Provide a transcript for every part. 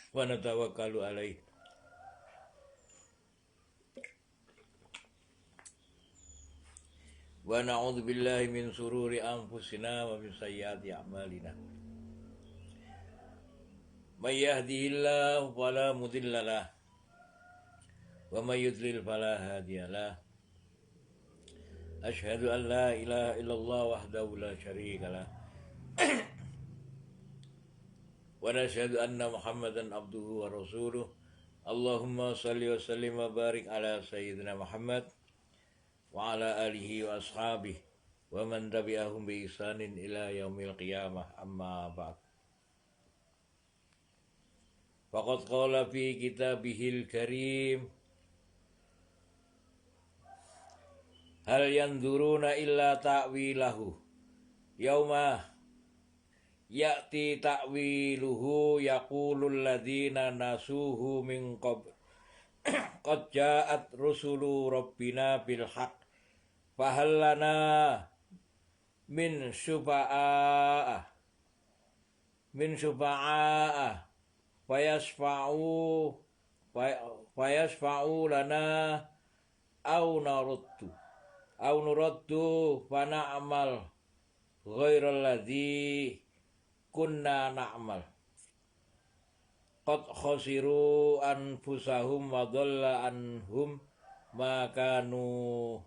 wa natawakkalu alaih. Wa na'udzu billahi min sururi anfusina wa min sayyiati a'malina. May yahdihillahu fala mudhillalah wa may yudlil fala hadiyalah. Asyhadu an la ilaha illallah wahdahu la syarikalah wa nashhadu anna Muhammadan abduhu wa rasuluh. Allahumma salli wa sallim wa barik ala sayyidina Muhammad wa ala alihi wa ashabihi wa man tabi'ahum bi ihsanin ila yaumil qiyamah, amma ba'd. Faqad qala fi kitabihil karim, hal yanzuruna illa ta'wilahu yauma ya'ti ta'wiluhu yaqulul ladzina nasuhu min qabl qad ja'at rusulu rabbina bil haqq fahal lana min syufa'ah fayasfa'u lana au nuraddu fa na'mal ghairal ladzi kunna na'mal qad khasiru anfusahum wa dhalla anhum ma kanu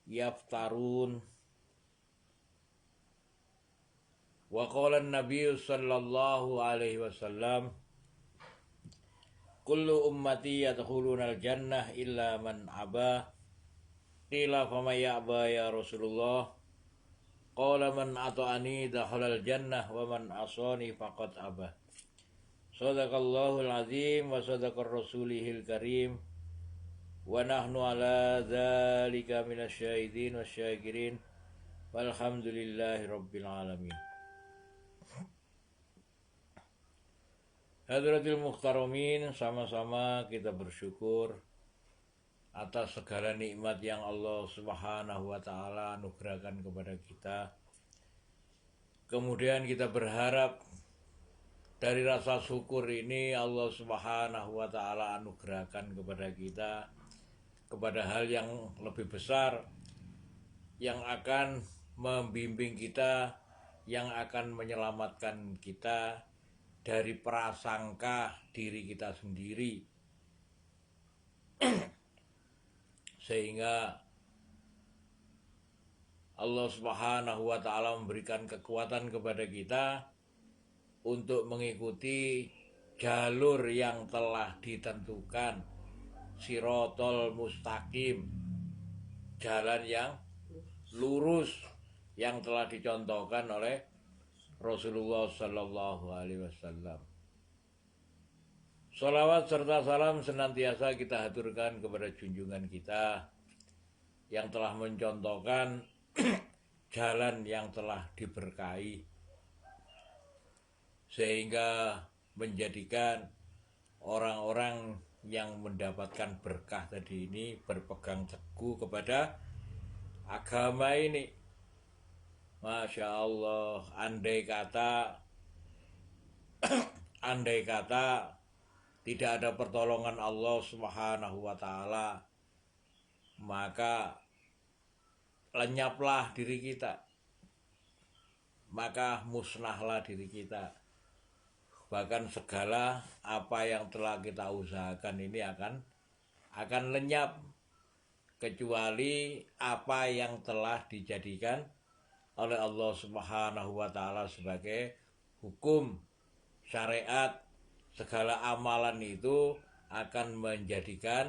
yaftarun. Wa qala an-nabiy sallallahu alaihi wasallam, kullu ummati yadkhuluna al-jannah illa man aba. Qila faman ya'ba ya Rasulullah? Qala man ata'ani dakhala al-jannah wa man asani faqad aba. Sadaqallahul azim wa sadaqar rasulihil karim wa nahnu ala dzalika minasyahidin wasyakirin walhamdulillahi rabbil alamin. Hadratil muhtaramin, sama-sama kita bersyukur atas segala nikmat yang Allah Subhanahu wa taala anugerahkan kepada kita. Kemudian kita berharap dari rasa syukur ini Allah Subhanahu wa taala anugerahkan kepada kita kepada hal yang lebih besar, yang akan membimbing kita, yang akan menyelamatkan kita dari prasangka diri kita sendiri, sehingga Allah Subhanahu wa taala memberikan kekuatan kepada kita untuk mengikuti jalur yang telah ditentukan, sirotol mustaqim, jalan yang lurus yang telah dicontohkan oleh Rasulullah sallallahu alaihi wasallam. Salawat serta salam senantiasa kita haturkan kepada junjungan kita yang telah mencontohkan jalan yang telah diberkahi, sehingga menjadikan orang-orang yang mendapatkan berkah tadi ini berpegang teguh kepada agama ini. Masya Allah, andai kata tidak ada pertolongan Allah Subhanahu wa taala, maka lenyaplah diri kita, maka musnahlah diri kita. Bahkan segala apa yang telah kita usahakan ini akan lenyap, kecuali apa yang telah dijadikan oleh Allah Subhanahu wa taala sebagai hukum syariat. Segala amalan itu akan menjadikan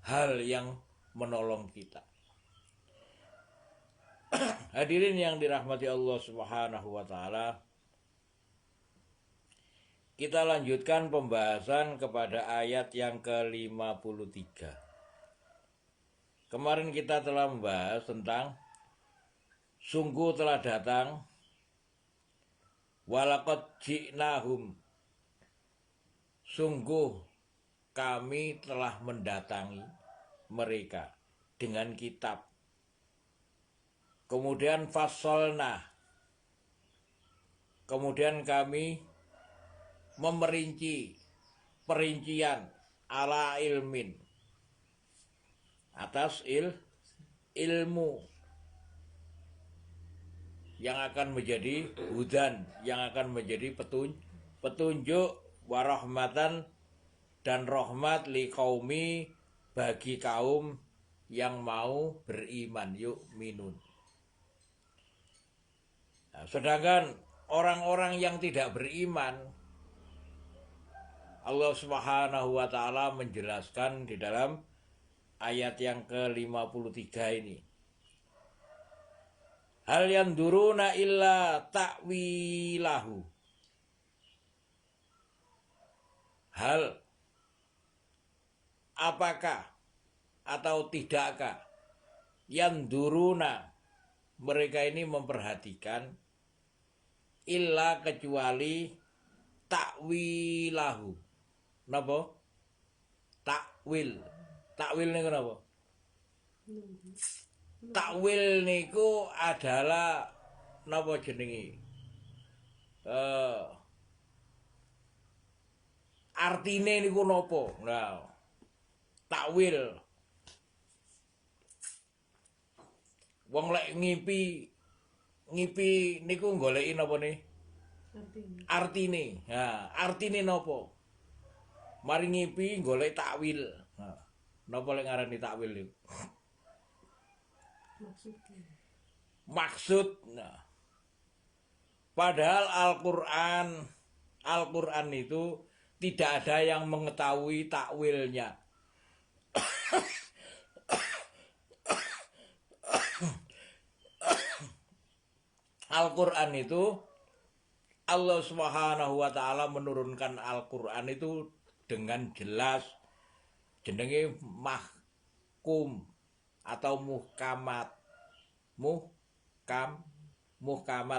hal yang menolong kita. Hadirin yang dirahmati Allah Subhanahu wa taala, kita lanjutkan pembahasan kepada ayat yang ke-53. Kemarin kita telah membahas tentang sungguh telah datang, walaqad ji'nahum, sungguh kami telah mendatangi mereka. dengan kitab. Kemudian fassolna, kemudian kami memerinci perincian ala ilmin, atas ilmu yang akan menjadi hudan, yang akan menjadi petunjuk warahmatan dan rahmat liqaumi, bagi kaum yang mau beriman, yuk minun. Nah, sedangkan orang-orang yang tidak beriman, Allah Subhanahu wa taala menjelaskan di dalam ayat yang ke-53 ini. Hal yanduruna illa ta'wilahu. Hal, apakah atau tidakkah yanduruna, mereka ini memperhatikan, illa kecuali ta'wilahu. Napa? Takwil. Takwil niku napa? Takwil niku adalah napa jenenge? Artine niku napa? Nah, takwil. Wong lek ngipi niku goleki napa nih? Artine. Nah, artine napa? Mari ngipi golek takwil. Nah, napa lek ngarani takwil niku? Maksud. Nah, padahal Al-Qur'an itu tidak ada yang mengetahui takwilnya. Al-Qur'an itu Allah Subhanahu wa taala menurunkan Al-Qur'an itu dengan jelas, jenenge mahkum atau muhkamat.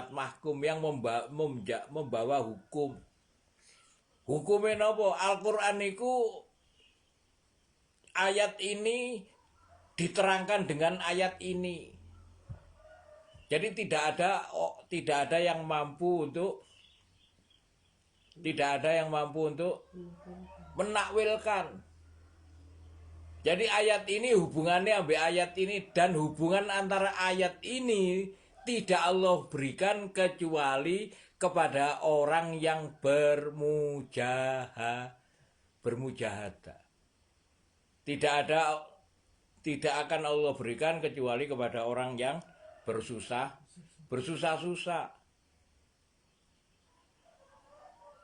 Mahkum yang membawa hukum. Hukumnya napa? Al-Qur'an niku ayat ini diterangkan dengan ayat ini. Jadi tidak ada yang mampu untuk menakwilkan. Jadi ayat ini hubungannya sampai ayat ini, dan hubungan antara ayat ini tidak Allah berikan kecuali kepada orang yang bermujahadah. Tidak akan Allah berikan kecuali kepada orang yang bersusah-susah.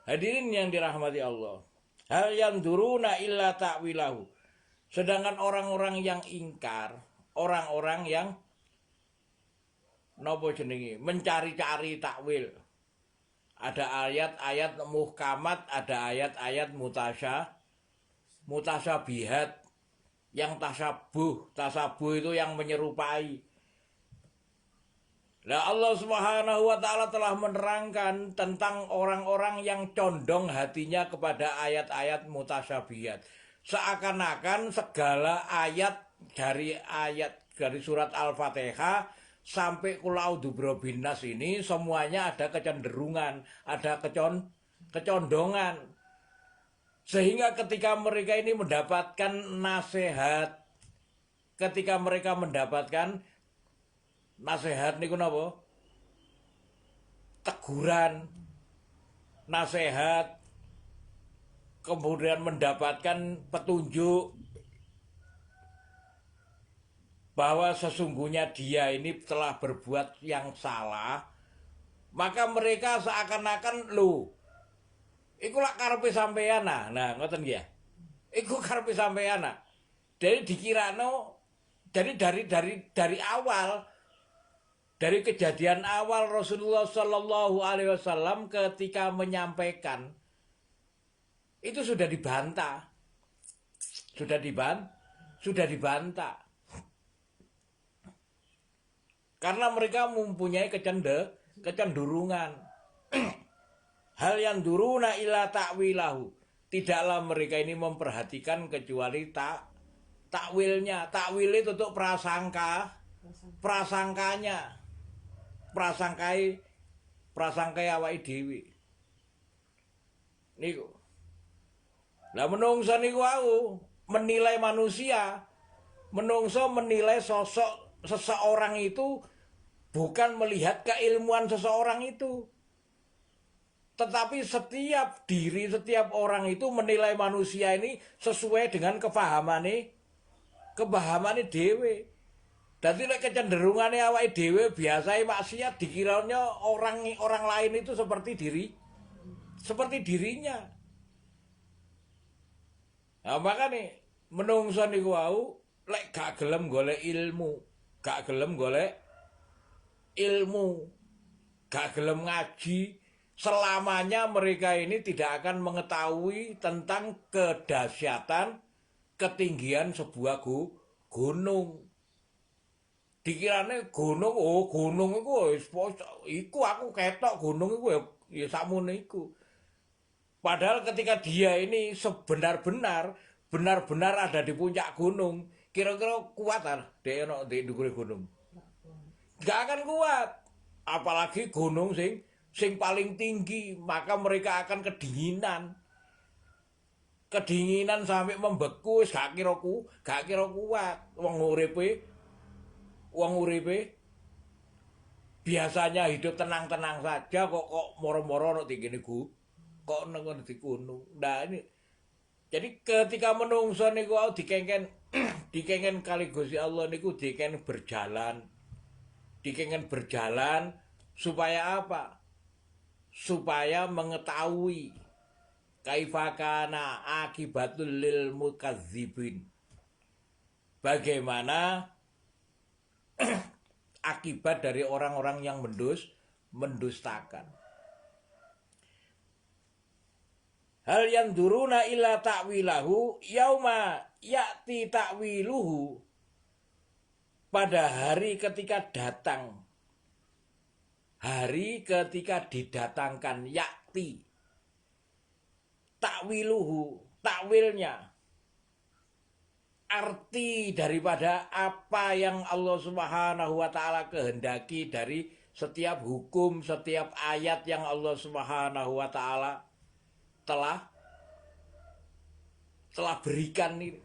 Hadirin yang dirahmati Allah. Hal yanduruna illa ta'wilahu. Sedangkan orang-orang yang ingkar, orang-orang yang napa jenenge, mencari-cari takwil. Ada ayat-ayat muhkamat, ada ayat-ayat mutasyabihat, yang tasabuh itu yang menyerupai. Nah, Allah Subhanahu wa taala telah menerangkan tentang orang-orang yang condong hatinya kepada ayat-ayat mutasyabihat. Seakan-akan segala ayat dari surat Al-Fatihah sampai Qul a'udzu birabbin nas ini semuanya ada kecenderungan, ada kecondongan. Sehingga ketika mereka ini mendapatkan nasihat, ketika mereka mendapatkan nasihat niku napa? Teguran, nasihat, kemudian mendapatkan petunjuk bahwa sesungguhnya dia ini telah berbuat yang salah, maka mereka seakan-akan iku lak karepe sampeyan. Nah, ngoten nggih ya. Iku karepe sampeyan. Jadi dikirano, jadi dari awal, dari kejadian awal Rasulullah Shallallahu Alaihi Wasallam ketika menyampaikan itu sudah dibantah, karena mereka mempunyai kecenderungan. Hal yang duruna ila ta'wilahu, tidaklah mereka ini memperhatikan kecuali takwilnya. Takwil itu untuk prasangka, prasangkanya, prasangkai awake dhewe. Niku. Lah menungso niku wau menilai manusia, menungso menilai sosok seseorang itu bukan melihat keilmuan seseorang itu. Tetapi setiap diri, setiap orang itu menilai manusia ini sesuai dengan kepahamannya dhewe. Dadi nek kecenderungane awake dhewe biasae maksiat dikiranya orang lain itu seperti dirinya. Nah, makane menungso niku wau lek gak gelem golek ilmu, gak gelem ngaji, selamanya mereka ini tidak akan mengetahui tentang kedahsyatan ketinggian sebuah gunung. Dikirane gunung, oh gunung iku aku ketok gunung iku ya sakmene iku. Padahal ketika dia ini benar-benar ada di puncak gunung, kira-kira kuat dia ono di ndukure gunung. Gak akan kuat. Apalagi gunung sing paling tinggi, maka mereka akan kedinginan sampai membeku, gak kira kuat. Wong uripe biasanya hidup tenang-tenang saja kok moro-moro ono tinggi niku kok nang di gunung. Nah ini jadi ketika menungso niku dikengken kali Gusti Allah niku dikengken berjalan supaya apa? Supaya mengetahui kaifakana akibatul lil mukadzibin. Bagaimana akibat dari orang-orang yang mendustakan. Hal yang duruna illa ta'wilahu yauma ya'ti ta'wiluhu. Pada hari ketika datang, hari ketika didatangkan, yakti takwiluhu, takwilnya, arti daripada apa yang Allah Subhanahu wa taala kehendaki dari setiap hukum, setiap ayat yang Allah Subhanahu wa taala telah berikan ini.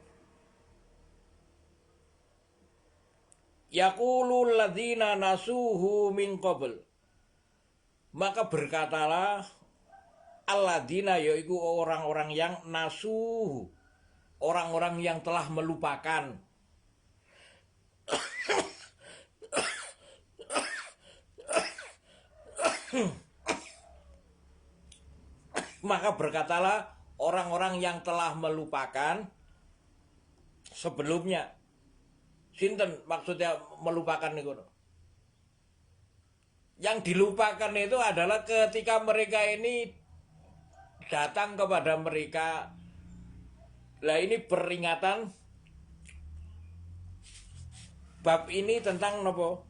Yaqulul ladzina nasuhu min qabl. Maka berkatalah alladzina, yaitu orang-orang yang nasuhu, orang-orang yang telah melupakan. Maka berkatalah orang-orang yang telah melupakan sebelumnya. Sinten maksudnya melupakan niku? Yang dilupakan itu adalah ketika mereka ini datang kepada mereka. Lah ini peringatan bab ini tentang nopo?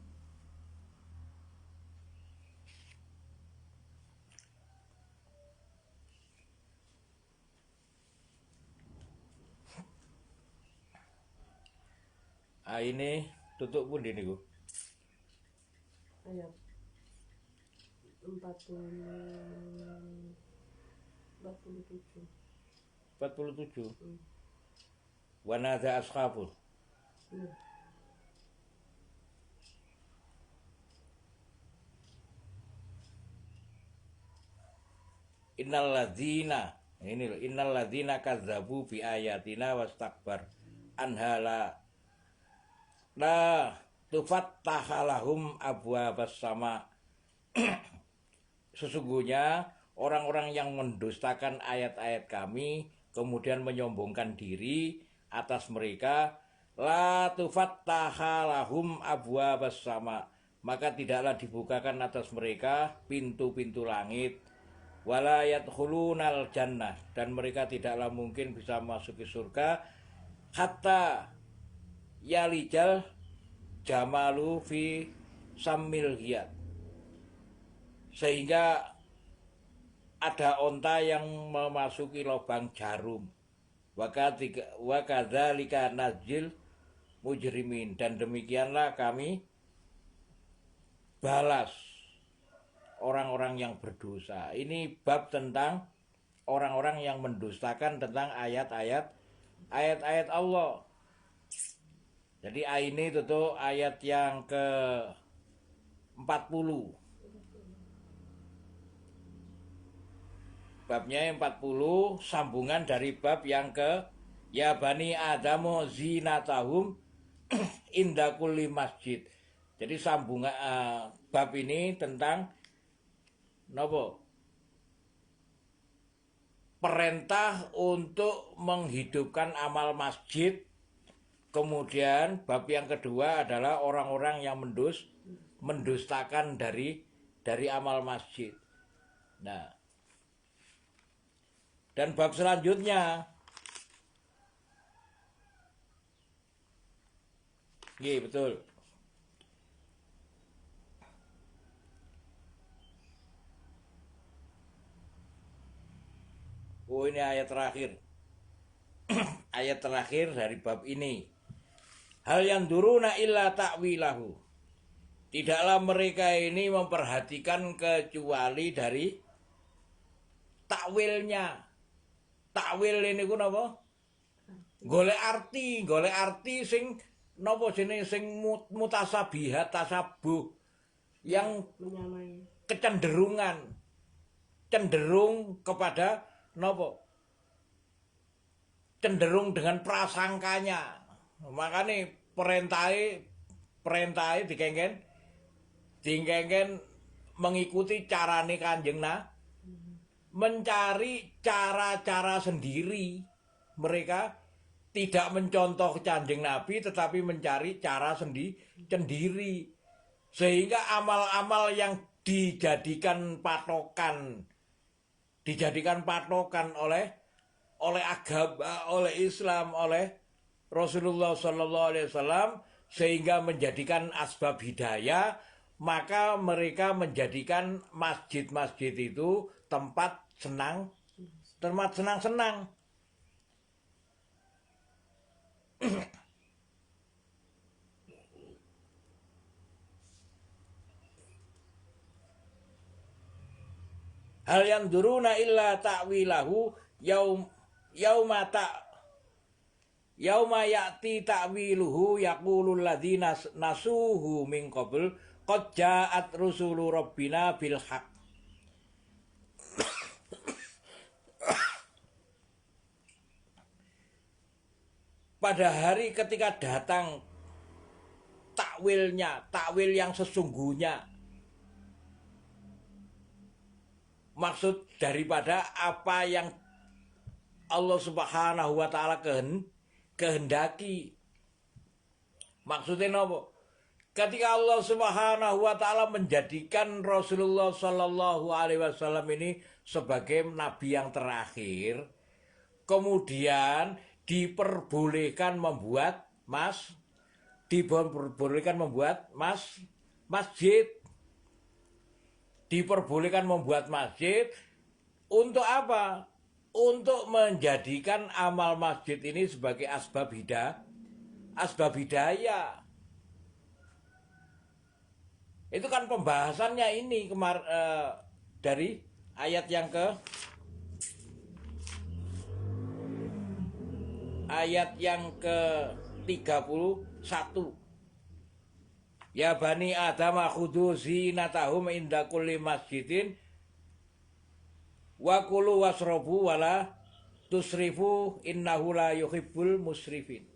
Ah ini tutup pun niku. Ayat 47. Wa nadza ashabul. Iya. Innal ladzina kadzabu bi ayatina wastakbar anhala la tufattahalahum abwabas sama. Sesungguhnya orang-orang yang mendustakan ayat-ayat kami kemudian menyombongkan diri atas mereka, la tufattahalahum abwabas sama, maka tidaklah dibukakan atas mereka pintu-pintu langit, wala yadkhulunal jannah, dan mereka tidaklah mungkin bisa masuki surga, hatta yalijal jamalu fi sammil hiyat, sehingga ada onta yang memasuki lubang jarum. Wa kadzalika najzil mujrimin, dan demikianlah kami balas orang-orang yang berdosa. Ini bab tentang orang-orang yang mendustakan tentang ayat-ayat Allah. Jadi ini itu ayat yang ke 40. Babnya yang 40 sambungan dari bab yang ke ya bani adamu zinatahum inda kulli masjid. Jadi sambungan bab ini tentang nopo? Perintah untuk menghidupkan amal masjid. Kemudian bab yang kedua adalah orang-orang yang mendustakan dari amal masjid. Nah, dan bab selanjutnya, iya betul. Oh, ini ayat terakhir. Ayat terakhir dari bab ini. Hal yang duruna illa ta'wilahu. Tidaklah mereka ini memperhatikan kecuali dari takwilnya. Takwil ini ku napa? Golek arti sing napa jenenge sing mutasabihat tasabuh yang cenderung kepada napa? Cenderung dengan prasangkanya. Makanya perintah dikengken mengikuti carane Kanjeng mencari cara-cara sendiri. Mereka tidak mencontoh Kanjeng Nabi tetapi mencari cara sendiri. Sehingga amal-amal yang dijadikan patokan oleh agama, oleh Islam, oleh Rasulullah Sallallahu Alaihi Wasallam, sehingga menjadikan asbab hidayah, maka mereka menjadikan masjid-masjid itu tempat senang-senang. Hal yang duruna illa ta'wilahu yauma ya'ti ta'wiluhu yaqulul ladzina nasuhu min qabl qad ja'at rusulu rabbina bil haqq. Pada hari ketika datang takwil yang sesungguhnya, maksud daripada apa yang Allah Subhanahu wa taala kehendaki. Maksudnya apa? Ketika Allah Subhanahu wa taala menjadikan Rasulullah Sallallahu Alaihi Wasallam ini sebagai nabi yang terakhir, kemudian diperbolehkan membuat masjid. Diperbolehkan membuat masjid untuk apa? Untuk menjadikan amal masjid ini sebagai asbab hidayah. Itu kan pembahasannya ini dari ayat yang ke-31. Ya bani Adam khudhu zinatahum inda kulli masjidin wa kulu wasrobu wala tusrifu innahu la yuhibbul musrifin.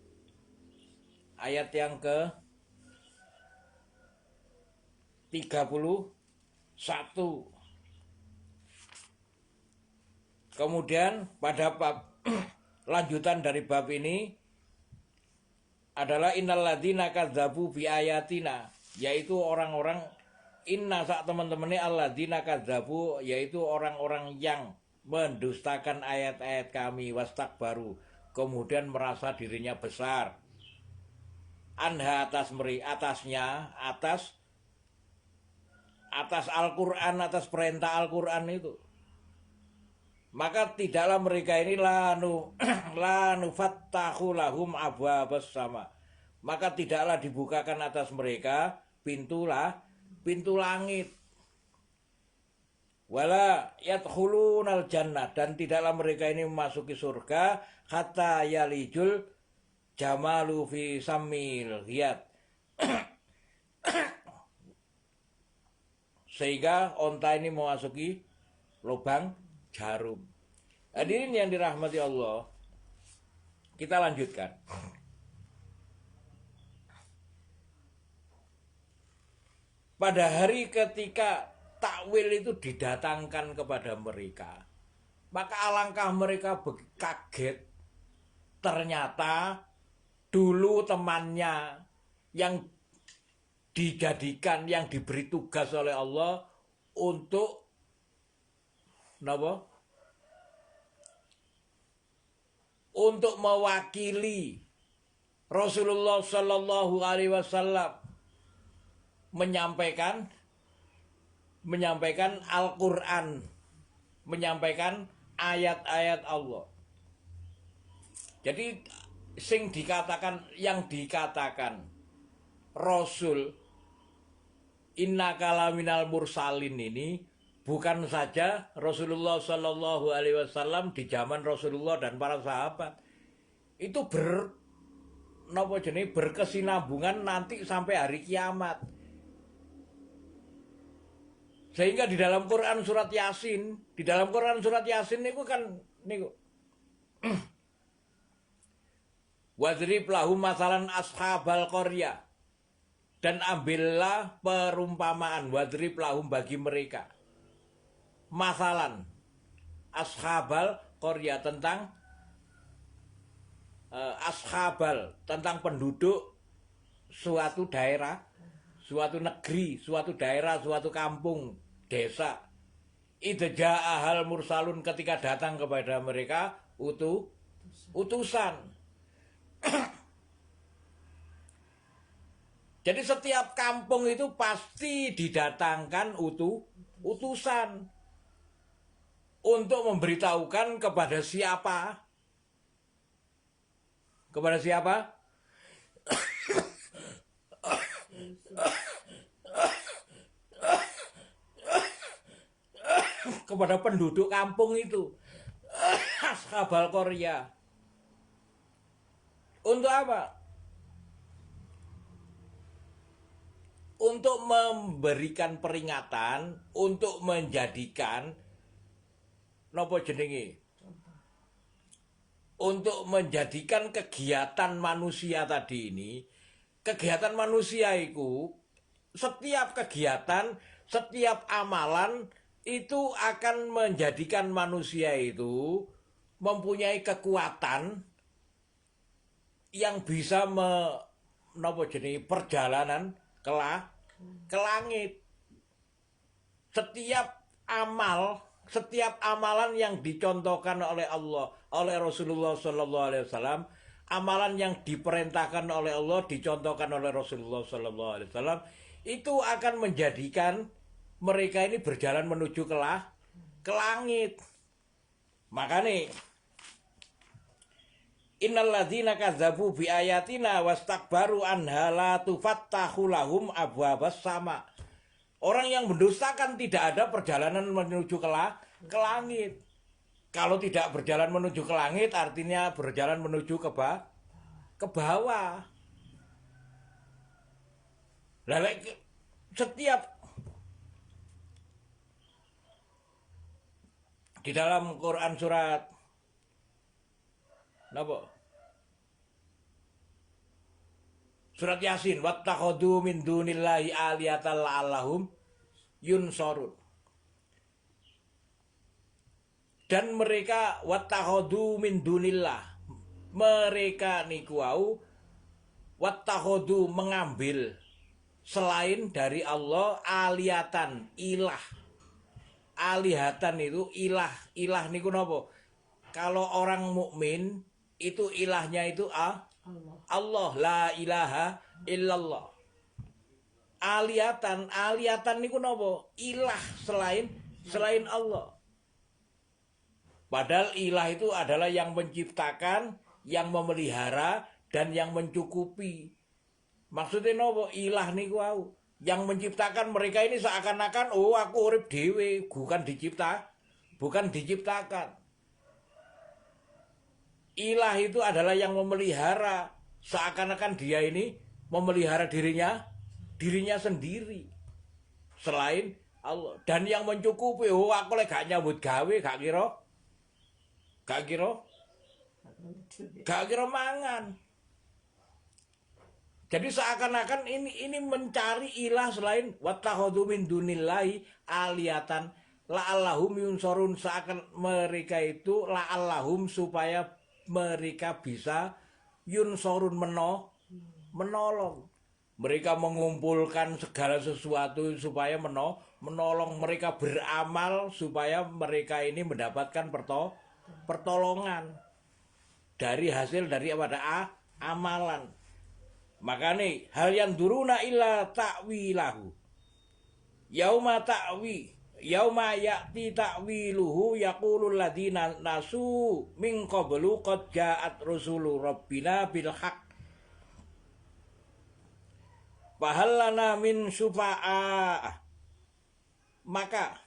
Ayat yang ke-31. Kemudian pada bab lanjutan dari bab ini adalah innalladzina kadzabu bi ayatina, yaitu orang-orang sak teman-temannya alladzina kadzabu, yaitu orang-orang yang mendustakan ayat-ayat kami, wastakbaru, kemudian merasa dirinya besar, anha atas Al-Qur'an, atas perintah Al-Qur'an itu. maka tidaklah mereka ini lanu fattahu lahum abwabas sama, maka tidaklah dibukakan atas mereka pintu langit, wala yadkhulunal jannah, dan tidaklah mereka ini memasuki surga hatta yalijul jamalu fi samil hiyat, sehingga onta ini memasuki lubang jarum. Hadirin yang dirahmati Allah, kita lanjutkan. Pada hari ketika takwil itu didatangkan kepada mereka, maka alangkah mereka kaget. Ternyata dulu temannya yang dijadikan, yang diberi tugas oleh Allah untuk untuk mewakili Rasulullah Shallallahu Alaihi Wasallam menyampaikan Al-Quran, menyampaikan ayat-ayat Allah. Jadi yang dikatakan Rasul innaka laminal mursalin ini bukan saja Rasulullah Shallallahu Alaihi Wasallam di zaman Rasulullah dan para sahabat, itu berkesinambungan nanti sampai hari kiamat. Sehingga di dalam Quran surat Yasin itu kan niku wadrib lahum masalan ashabal qaryah, dan ambillah perumpamaan wadrib lahum bagi mereka masalan ashabal qaryah, tentang tentang penduduk suatu daerah, suatu negeri, suatu daerah, suatu kampung, desa. Idza ahal mursalun, ketika datang kepada mereka utusan. Jadi setiap kampung itu pasti didatangkan utusan untuk memberitahukan kepada siapa? Kepada siapa? Kepada penduduk kampung itu. Ashabal qaryah. Untuk apa? Untuk memberikan peringatan, untuk menjadikan untuk menjadikan kegiatan manusia tadi ini, kegiatan manusia itu, setiap kegiatan, setiap amalan itu akan menjadikan manusia itu mempunyai kekuatan yang bisa perjalanan ke langit. Setiap amalan yang dicontohkan oleh Allah, oleh Rasulullah Sallallahu Alaihi Wasallam, amalan yang diperintahkan oleh Allah, dicontohkan oleh Rasulullah Sallallahu Alaihi Wasallam, itu akan menjadikan mereka ini berjalan menuju ke langit. Maka nih, innalladzina kadzabu bi ayatina wastakbaru anha la tufattahu lahum abwabas sama. Orang yang mendustakan tidak ada perjalanan menuju ke langit. Kalau tidak berjalan menuju ke langit, artinya berjalan menuju ke bawah. Lalu setiap di dalam Quran surat surat Yasin, wattakhadhu min dunillahi aliyatan la'allahum yunsorun. Dan mereka wattakhadhu min dunillah, mereka niku wau wattakhadhu mengambil selain dari Allah aliyatan, ilah. Alihatan itu ilah. Ilah niku napa? Kalau orang mukmin itu ilahnya itu Allah, la ilaha illallah. Aliyatan niku napa? Ilah selain Allah. Padahal ilah itu adalah yang menciptakan, yang memelihara, dan yang mencukupi. Maksudnya nopo ilah niku wau. Yang menciptakan mereka ini seakan-akan oh aku urip dhewe, bukan diciptakan. Ilah itu adalah yang memelihara, seakan-akan dia ini memelihara dirinya sendiri. Selain Allah, dan yang mencukupi, oh aku lek gak nyambut gawe, gak kira mangan. Jadi seakan-akan ini mencari ilah selain wattakhadhu min dunillahi aliyatan la'allahum yunsurun, seakan mereka itu la'allahum supaya mereka bisa yunsurun menolong. Mereka mengumpulkan segala sesuatu supaya menolong, mereka beramal supaya mereka ini mendapatkan pertolongan dari hasil dari amalan. Makanya hal yang duruna illa ta'wilahu. Yauma ya'ti ta'wiluhu yaqulul ladzina nasu min qablu qad ja'at rusulu rabbina bil haqq. Fahallana min syufa'a. Maka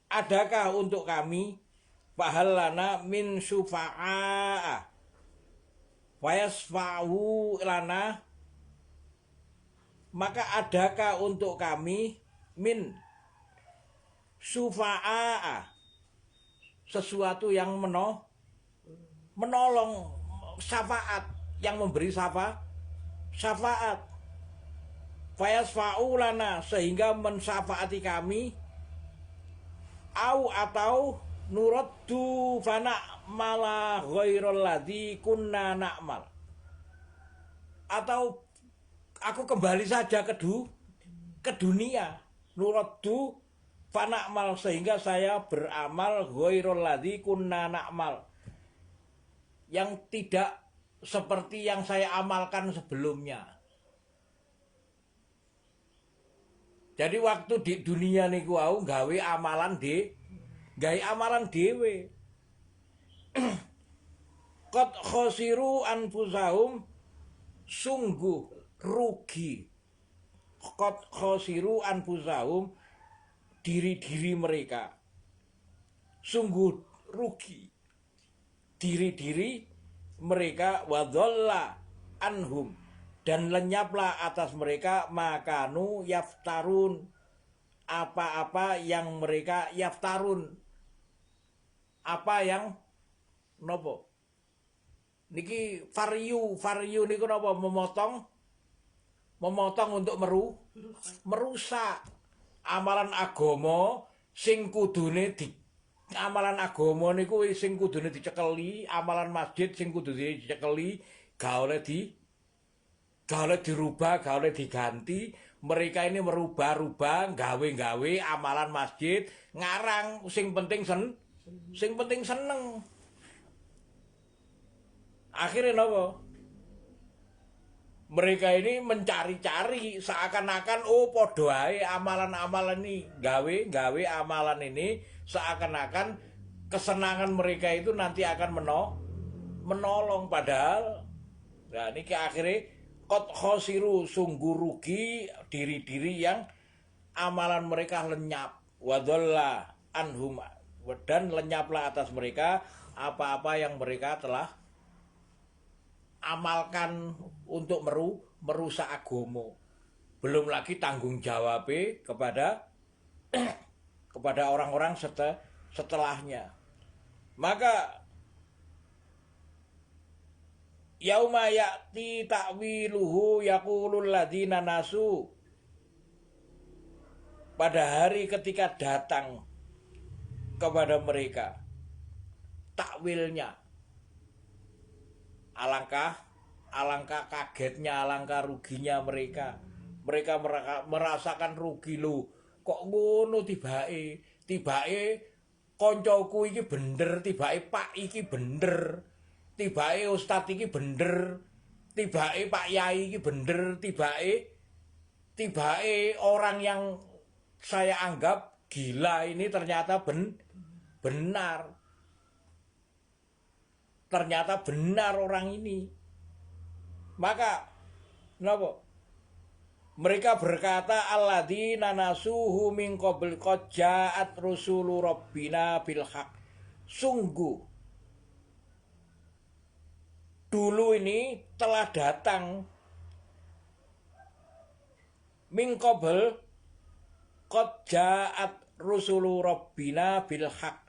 adakah untuk kami fahallana min syufa'a fayasfa'u lana, maka adakah untuk kami min syufa'a sesuatu yang menolong, syafaat, yang memberi syafaat fayasfa'u lana, sehingga mensyafaati kami, atau nuraddu fana mala ghairal ladzi kunna na'mal, atau aku kembali saja ke dunia, nuraddu fana mal, sehingga saya beramal ghairal ladzi kunna na'mal, yang tidak seperti yang saya amalkan sebelumnya. Jadi waktu di dunia niku wau gawe amalan dhewe. Qad khosiru anfusahum, sungguh rugi. Qad khosiru anfusahum, diri-diri mereka. Sungguh rugi diri-diri mereka, wadhalla anhum, dan lenyaplah atas mereka makanu yaftarun, apa-apa yang mereka yaftarun, apa yang nopo niki faryu niku nopo, memotong untuk merusak amalan agama sing kudune amalan agama niku sing kudune dicekeli, amalan masjid sing kudune dicekeli, gak oleh dirubah, gak oleh diganti. Mereka ini merubah-rubah, gawe-gawe amalan masjid, ngarang sing penting seneng. Akhirnya napa? Mereka ini mencari-cari, seakan-akan oh podo ae amalan-amalan ini, gawe amalan ini, seakan-akan kesenangan mereka itu nanti akan menolong, padahal nah ini akhirnya qad khosiru, sungguh rugi diri-diri yang amalan mereka lenyap, wadhalla anhum, dan lenyaplah atas mereka apa-apa yang mereka telah amalkan untuk merusak agama. Belum lagi tanggung jawabnya kepada orang-orang setelahnya. Maka yauma ya'ti ta'wiluhu yaqulul ladzina nasu, pada hari ketika datang kepada mereka takwilnya, alangkah kagetnya, alangkah ruginya mereka merasakan rugi. Lho kok ngono tibake koncoku iki bener, tibake Pak iki bener, tibake Ustadz iki bener, tibake Pak Yai iki bener, tibake orang yang saya anggap gila ini ternyata benar. Ternyata benar orang ini. Maka kenapa? Mereka berkata alladzina nasuhu min qabl qad ja'at rusulu rabbina bil haq. Sungguh dulu ini telah datang min qabl qad ja'at rusulu rabbina bil haq.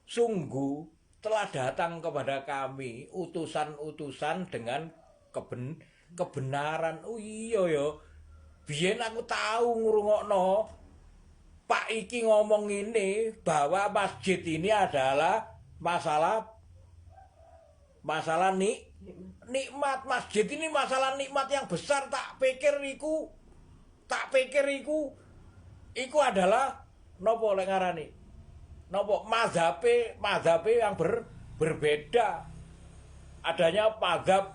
Sungguh telah datang kepada kami utusan-utusan dengan kebenaran. Oh iya ya. Biyen aku tahu ngrungokno Pak iki ngomong ini bahwa masjid ini adalah masalah nikmat. Masjid ini masalah nikmat yang besar. Tak pikir iku adalah nopo lek ngarani nopo mazhabe yang berbeda. Adanya mazhab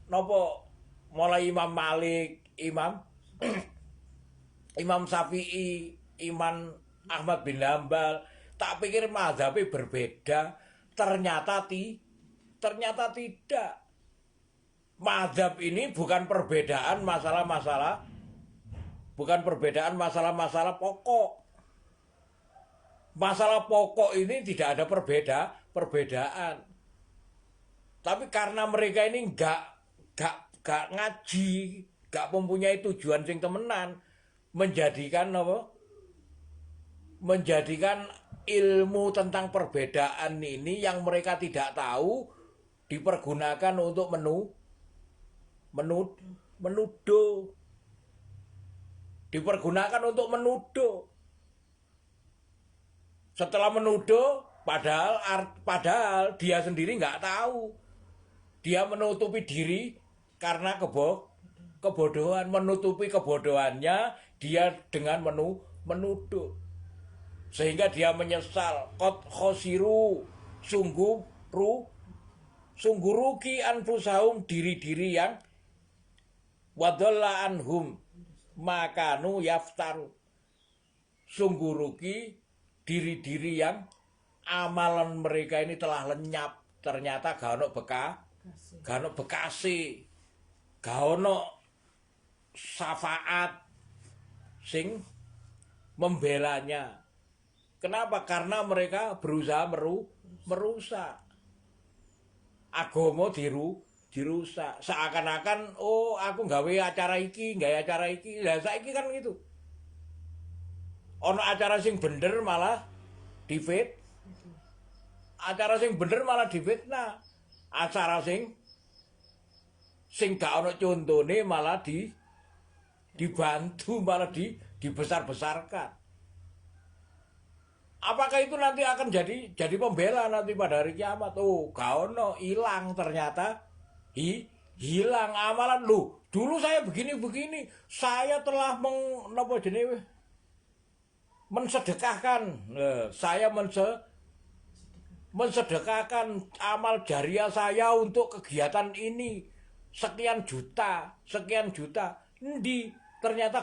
nopo mulai Imam Malik, Imam Syafi'i, Imam Ahmad bin Hambal. Tak pikir mazhabnya berbeda, ternyata tidak. Mazhab ini bukan perbedaan masalah-masalah pokok. Masalah pokok ini tidak ada perbedaan. Tapi karena mereka ini enggak ngaji, gak mempunyai tujuan sing temenan, menjadikan ilmu tentang perbedaan ini yang mereka tidak tahu dipergunakan untuk menuduh. Dipergunakan untuk menuduh. Setelah menuduh, padahal dia sendiri nggak tahu. Dia menutupi diri karena kebodohan, menutupi kebodohannya dia dengan menuduh. Sehingga dia menyesal. Qad khosiru, sungguh rugi anfusahum, diri-diri yang wadalla anhum makanu yaftaru. Sungguh rugi diri-diri yang amalan mereka ini telah lenyap. Ternyata gak ono bekasi, gak ono syafaat sing membelanya. Kenapa? Karena mereka berusaha merusak. Agama dirusak. Seakan-akan aku gawe acara iki. Lah saiki kan gitu. Ono acara sing bener malah acara sing bener malah difitnah. Acara sing gak ono contone malah dibantu, malah dibesar-besarkan. Apakah itu nanti akan jadi pembela nanti pada hari kiamat? Gak ono, hilang ternyata. Hilang amalan lu. Dulu saya begini, saya telah mensedekahkan. Saya mensedekahkan amal jariah saya untuk kegiatan ini. Sekian juta. Endi? Ternyata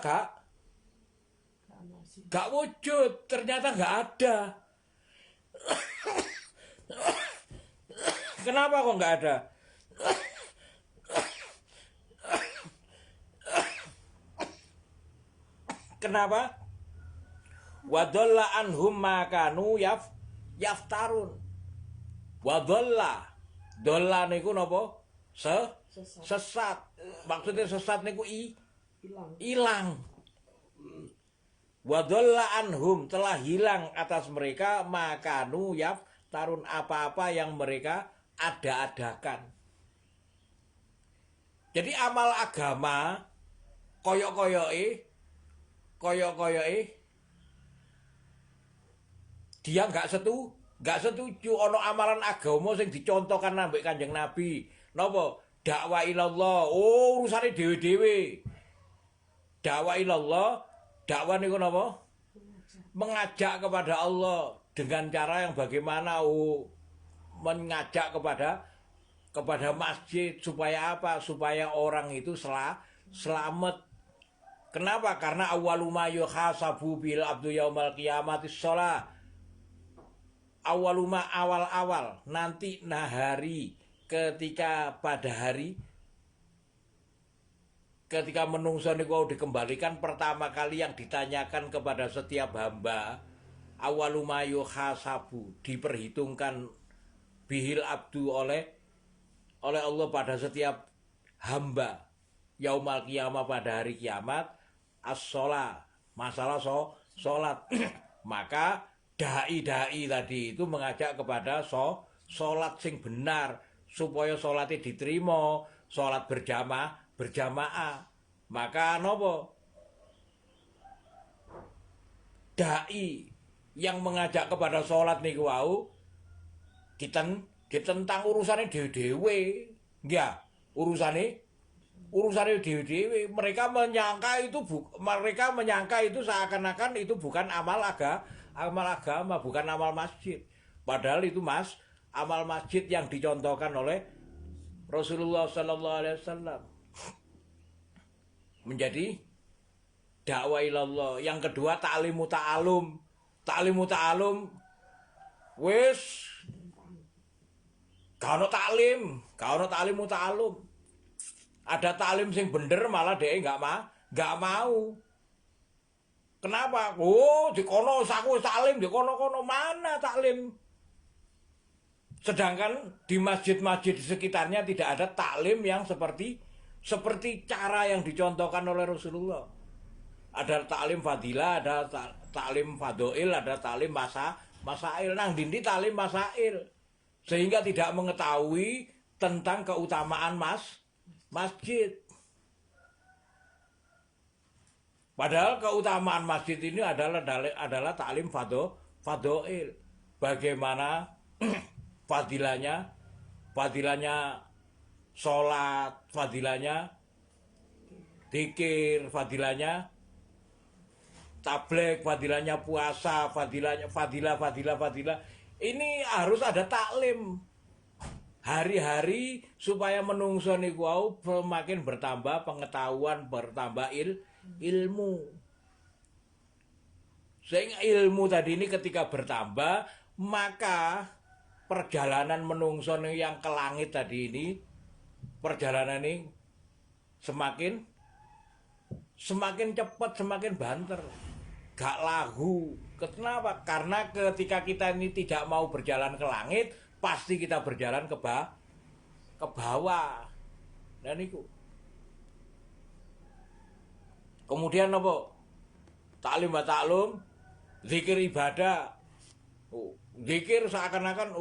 gak wujud, ternyata gak ada. Kenapa kok gak ada? Kenapa? Wadalla anhum makanu yaftarun. Wadalla. Dolla niku napa? Sesat. Maksudnya sesat niku hilang. Wadalla anhum, telah hilang atas mereka makanu yaftarun, apa-apa yang mereka ada-adakan. Jadi amal agama koyok-koyoke dia nggak setuju ono amalan agama sing dicontohkan nambah Kanjeng Nabi. Napa? Dakwah ilallah. Urusane dhewe-dhewe. Dakwah ilallah, dakwah niku napa? Mengajak kepada Allah dengan cara yang bagaimana? Mengajak kepada masjid supaya apa? Supaya orang itu selamat. Kenapa? Karena awwalu ma yuhasabu bil abdu yaumal qiyamati shalah. awaluma awal-awal, nanti nahari ketika pada hari, ketika menungso niku dikembalikan, pertama kali yang ditanyakan kepada setiap hamba, awaluma yuhasabu, diperhitungkan bihil abdu oleh Allah pada setiap hamba yaumal kiamah, pada hari kiamat, as-sholat, masalah sholat. Maka dai-dai tadi itu mengajak kepada sholat sing benar, supaya sholatnya diterima, sholat berjamaah. Maka nopo dai yang mengajak kepada sholat niku wau ditentang urusannya dewe-dewe, ya urusannya dewe-dewe. Mereka menyangka itu seakan-akan itu bukan amal agama, bukan amal masjid. Padahal itu amal masjid yang dicontohkan oleh Rasulullah Sallallahu Alaihi Wasallam. Menjadi dakwah ilallah. Yang kedua ta'limu ta'alum. Wis Kau ta'limu ta'alum. Ada taklim sing bener malah dia nggak mau. Kenapa? Oh, di kono saku taklim, di kono mana taklim? Sedangkan di masjid-masjid di sekitarnya tidak ada taklim yang seperti cara yang dicontohkan oleh Rasulullah. Ada taklim fadilah, ada taklim fadoil, ada taklim masail. Nang dindi taklim masail. Sehingga tidak mengetahui tentang keutamaan masjid. Padahal keutamaan masjid ini adalah taklim fadoil. Bagaimana fadilahnya sholat, fadilahnya zikir, fadilahnya tabligh, fadilahnya puasa, fadilah. Ini harus ada taklim hari-hari supaya menungso niku wau semakin bertambah pengetahuan, bertambah ilmu. Sehingga ilmu tadi ini ketika bertambah, maka perjalanan menungso yang ke langit tadi ini, perjalanan ini semakin cepat, semakin banter. Gak lagu. Kenapa? Karena ketika kita ini tidak mau berjalan ke langit, pasti kita berjalan ke bawah. Dan itu. Kemudian apa? Taklim wa taklum, zikir ibadah. Zikir seakan-akan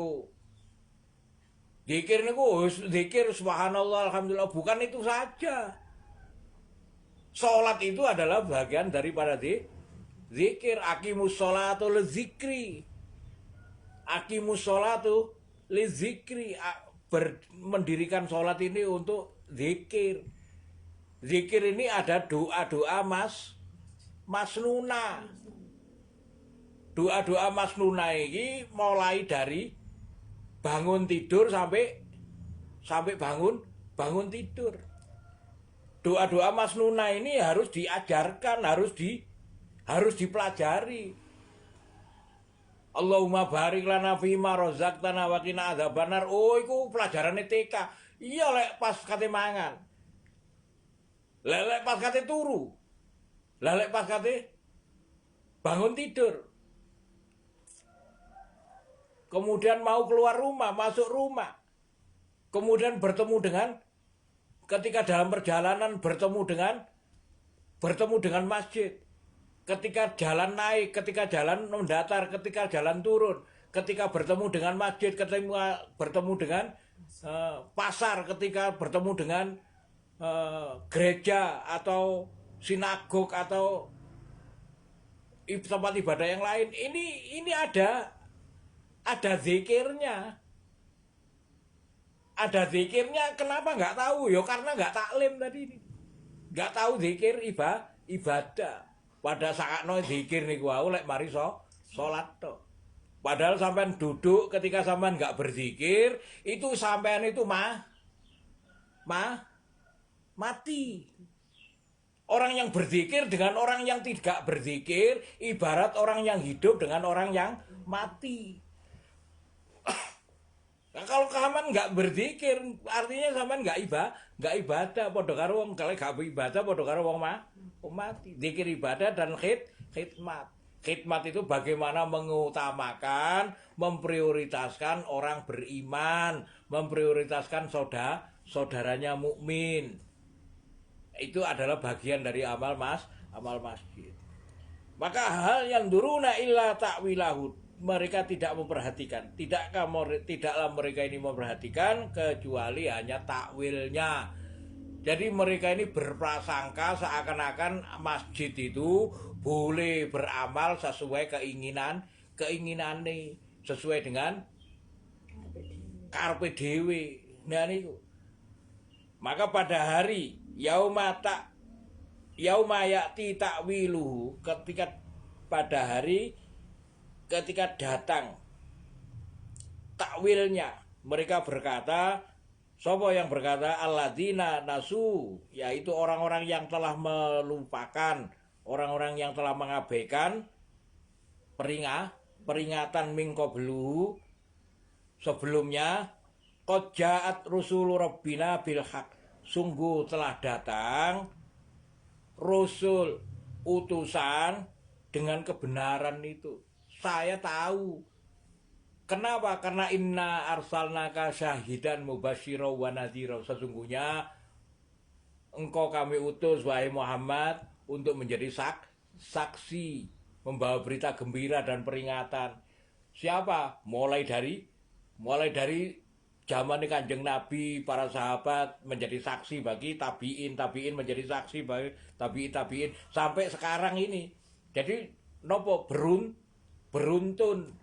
zikir niku zikir subhanallah alhamdulillah, bukan itu saja. Salat itu adalah bagian daripada zikir. Aqimus sholatu lizikri. Aqimus sholatu lizikri. Mendirikan sholat ini untuk zikir. Zikir ini ada doa-doa masnuna. Doa-doa masnuna ini mulai dari bangun tidur sampai bangun tidur. Doa-doa masnuna ini harus diajarkan, harus dipelajari. Allahumma barik lana fima razaqtana wa qina adzabannar. Oh, iku pelajarane TK. Iya lek pas kate mangan. Lek pas kate turu. Lek pas kate bangun tidur. Kemudian mau keluar rumah, masuk rumah. Kemudian bertemu dengan, ketika dalam perjalanan bertemu dengan masjid. Ketika jalan naik, ketika jalan mendatar, ketika jalan turun, ketika bertemu dengan masjid, ketika bertemu dengan pasar, ketika bertemu dengan gereja atau sinagog atau tempat ibadah yang lain, ini ada zikirnya. Ada zikirnya, kenapa nggak tahu? Ya karena nggak taklim tadi ini. Nggak tahu zikir ibadah. Pada saat zikir niku wau lek mari salat tok. Padahal sampean duduk, ketika sampean nggak berzikir, itu sampean itu mati. Orang yang berzikir dengan orang yang tidak berzikir ibarat orang yang hidup dengan orang yang mati. Nah, kalau sampean nggak berzikir, artinya sampean nggak ibadah. Padha karo wong kalau nggak ibadah, padha karo wong mati. Zikir ibadah dan khidmat. Khidmat itu bagaimana mengutamakan, memprioritaskan orang beriman, memprioritaskan saudaranya mukmin. Itu adalah bagian dari amal masjid. Maka hal yang duruna illa ta'wilahu, mereka tidak memperhatikan, tidaklah mereka ini memperhatikan kecuali hanya takwilnya. Jadi mereka ini berprasangka seakan-akan masjid itu boleh beramal sesuai keinginan nih, sesuai dengan karpe dewe. Nah niku. Maka pada hari yauma ya'ti ta'wiluhu, pada hari ketika datang takwilnya, mereka berkata, sapa yang berkata, alladzina nasu, yaitu orang-orang yang telah melupakan, orang-orang yang telah mengabaikan peringatan min qablu, sebelumnya, qad ja'at rusulu rabbina bil haq, sungguh telah datang rasul utusan dengan kebenaran itu. Saya tahu. Kenapa? Karena inna arsalnaka syahidan mubasyira wa nadhira. Sesungguhnya engkau kami utus wahai Muhammad untuk menjadi saksi, membawa berita gembira dan peringatan. Siapa? Mulai dari zaman Kanjeng Nabi, para sahabat menjadi saksi bagi tabiin menjadi saksi bagi tabiin sampai sekarang ini. Jadi nopo beruntun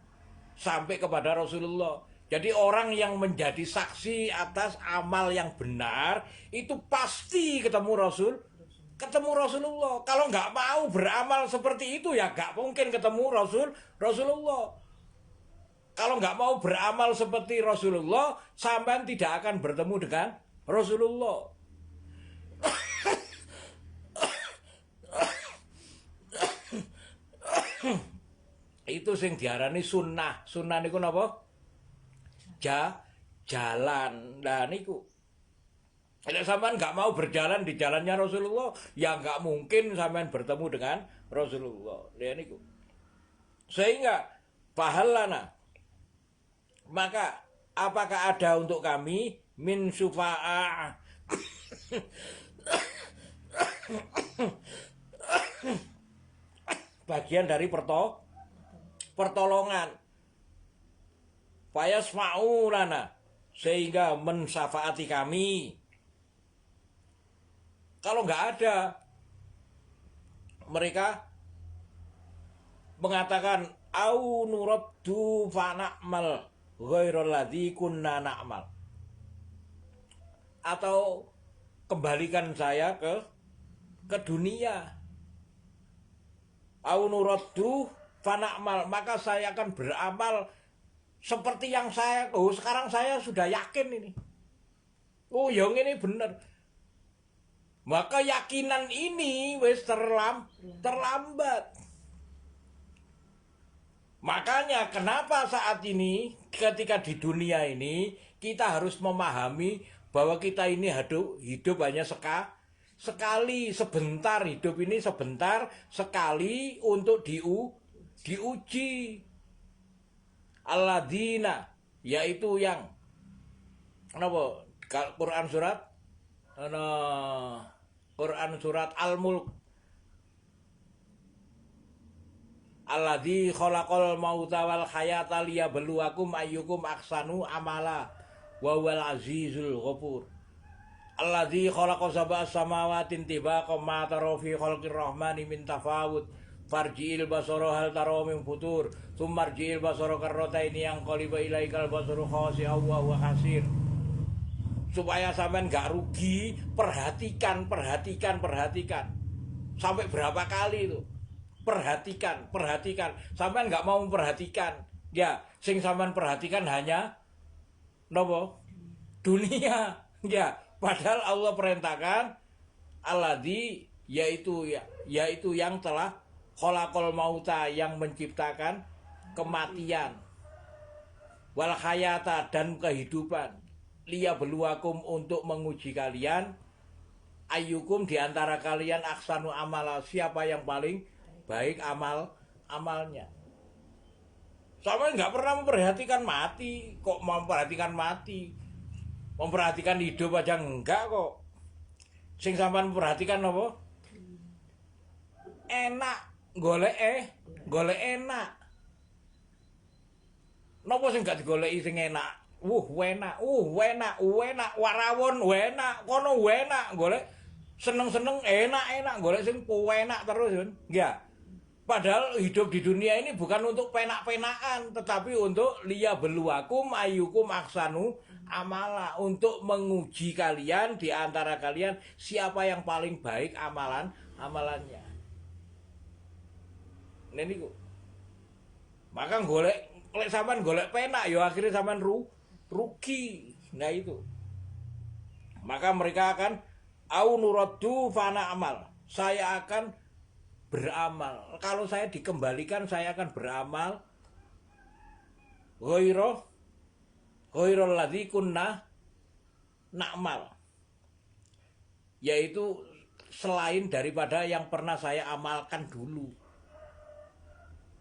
sampai kepada Rasulullah. Jadi orang yang menjadi saksi atas amal yang benar itu pasti ketemu Rasulullah. Kalau nggak mau beramal seperti itu ya nggak mungkin ketemu Rasulullah. Kalau nggak mau beramal seperti Rasulullah, sampean tidak akan bertemu dengan Rasulullah. Itu sing diarani sunnah. Sunnah niku napa? Jalan. Nah niku. Kalau sampean nggak mau berjalan di jalannya Rasulullah, ya nggak mungkin sampean bertemu dengan Rasulullah. Nah niku. Sehingga pahalana. Maka apakah ada untuk kami min syufa'ah bagian dari pertolongan fayasma'u lana, sehingga mensyafaati kami. Kalau nggak ada, mereka mengatakan au nuraddu fa na'mal ghairal ladzi kunna na'mal, atau kembalikan saya ke dunia. Au nuraddu fa na'mal, maka saya akan beramal seperti yang sekarang saya sudah yakin ini. Yang ini benar. Maka yakinan ini wis terlambat. Makanya kenapa saat ini ketika di dunia ini kita harus memahami bahwa kita ini hidup hanya sekali, sebentar, hidup ini sebentar sekali untuk diuji. Alladzina, yaitu yang kenapa? Quran surat Al-Mulk. Alladzi khalaqal mauta wal hayata liyabluwakum ayyukum ahsanu amala wa huwal azizul ghafur. Alladzi khalaqa sab'a samawati tibaqa ma tara fi khalqir rahmani min tafawut farji'il basara hal tara min futur tsumma rji'il basara karrataini yang qaliba ilaikal basaru khasi'an wa huwa hasir. Supaya sampean gak rugi, perhatikan. Sampai berapa kali itu? Perhatikan. Sampean nggak mau memperhatikan, ya sing sampean perhatikan hanya nopo dunia, ya padahal Allah perintahkan alladzi, yaitu yang telah khalaqal mauta, yang menciptakan kematian, wal hayata dan kehidupan, liyabluwakum untuk menguji kalian, ayyukum diantara kalian ahsanu amala, siapa yang paling baik amalnya. Sama nggak pernah memperhatikan mati, kok memperhatikan mati, memperhatikan hidup aja enggak kok. Sing sampean memperhatikan apa? Enak, golek enak. Napa sing gak digoleki sing enak? Enak, warawon enak, kono enak, golek seneng-seneng enak, golek sing enak terus kan. Enggak. Padahal hidup di dunia ini bukan untuk penak-penakan, tetapi untuk liyabluwakum ayyukum ahsanu amala, untuk menguji kalian di antara kalian siapa yang paling baik amalannya. Niku. Maka golek lek sampean golek penak ya akhirnya sampean rugi. Nah itu. Maka mereka akan au nuraddu fana amal. Saya akan beramal. Kalau saya dikembalikan saya akan beramal ghairul ladzi kunna na'mal. Yaitu selain daripada yang pernah saya amalkan dulu.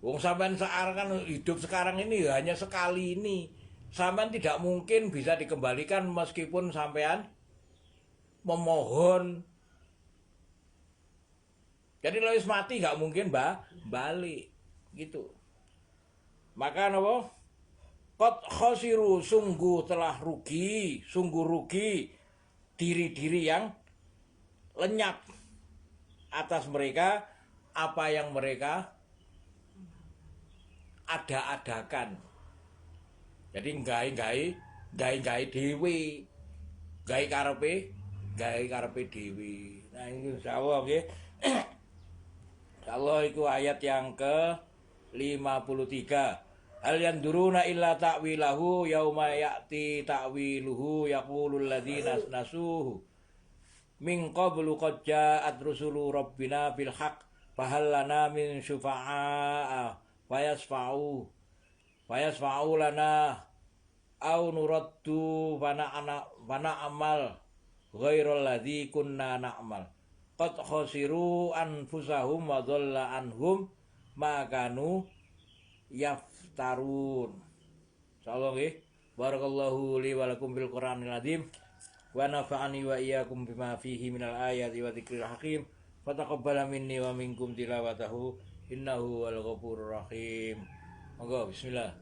Wong sampean sekarang hidup sekarang ini hanya sekali ini. Sampean tidak mungkin bisa dikembalikan meskipun sampean memohon. Jadi kalau mati nggak mungkin balik gitu. Maka napa? Qad khasiru, sungguh rugi diri-diri yang lenyap atas mereka apa yang mereka ada-adakan. Jadi gawe dhewe, gawe karepe dhewe. Nah ini insyaallah nggih. Allah itu ayat yang ke-53. Hal yanduruna illa ta'wilahu yauma ya'ti ta'wiluhu yaqulul ladzina nasuhu min qablu qad ja'at rusulu rabbina bil haqq fahal lana min syufa'a fayasfa'u lana au nuraddu fana amal ghairal ladzi kunna na'mal. Qad khasiru anfusahum wa dhalla anhum ma kanu yaftarun. Insyaallah nggih. Barakallahu li wa lakum bil Qur'anil azim wa nafa'ani wa iyyakum bima fihi minal ayati wa dzikril hakim. Fataqabbala minni wa minkum tilawatahu innahu wal ghafurur rahim. Monggo bismillah.